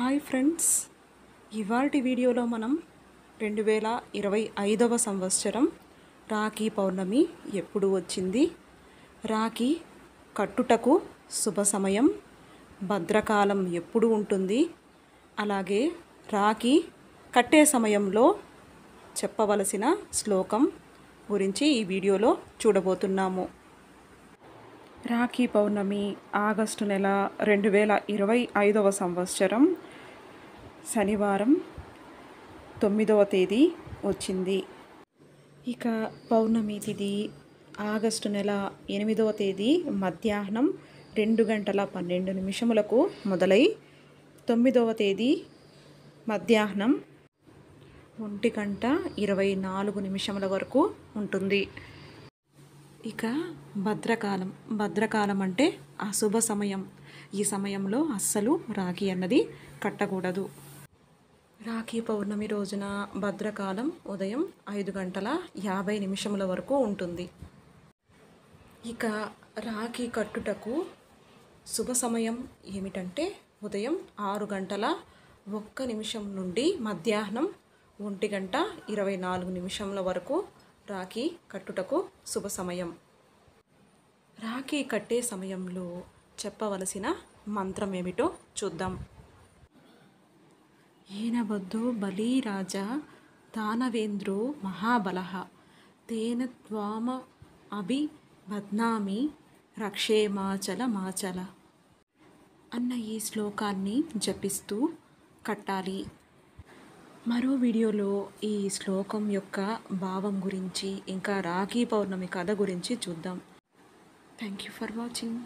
Hi friends, ఇవాల్టి వీడియోలో మనం 2025వ సంవత్సరం రాఖీ పౌర్ణమి ఎప్పుడు వచ్చింది, రాఖీ కట్టుటకు శుభ సమయం, భద్రకాలం ఎప్పుడు ఉంటుంది, అలాగే రాఖీ కట్టే సమయంలో చెప్పవలసిన శ్లోకం గురించి ఈ వీడియోలో చూడబోతున్నాము. రాఖీ పౌర్ణమి ఆగస్టు నెల 2025వ సంవత్సరం శనివారం 9వ తేదీ వచ్చింది. ఇక పౌర్ణమి తిథి ఆగస్టు నెల 8వ తేదీ మధ్యాహ్నం 2:12 మొదలై 9వ తేదీ మధ్యాహ్నం 1:24 వరకు ఉంటుంది. ఇక భద్రకాలం అంటే అశుభ సమయం. ఈ సమయంలో అస్సలు రాఖీ అన్నది కట్టకూడదు. రాఖీ పౌర్ణమి రోజున భద్రకాలం ఉదయం 5:50 వరకు ఉంటుంది. ఇక రాఖీ కట్టుటకు శుభ సమయం ఏమిటంటే ఉదయం 6:01 నుండి మధ్యాహ్నం 1:24 వరకు రాఖీ కట్టుటకు శుభ సమయం. రాఖీ కట్టే సమయంలో చెప్పవలసిన మంత్రం ఏమిటో చూద్దాం. ఏనబద్దో బలీ రాజా దానవేంద్రో మహాబలః తేన త్వామ అభి బధ్నామి రక్షేమాచల మాచల అన్న ఈ శ్లోకాన్ని జపిస్తూ కట్టాలి. మరో వీడియోలో ఈ శ్లోకం యొక్క భావం గురించి ఇంకా రాఖీ పౌర్ణమి కథ గురించి చూద్దాం. Thank you for watching.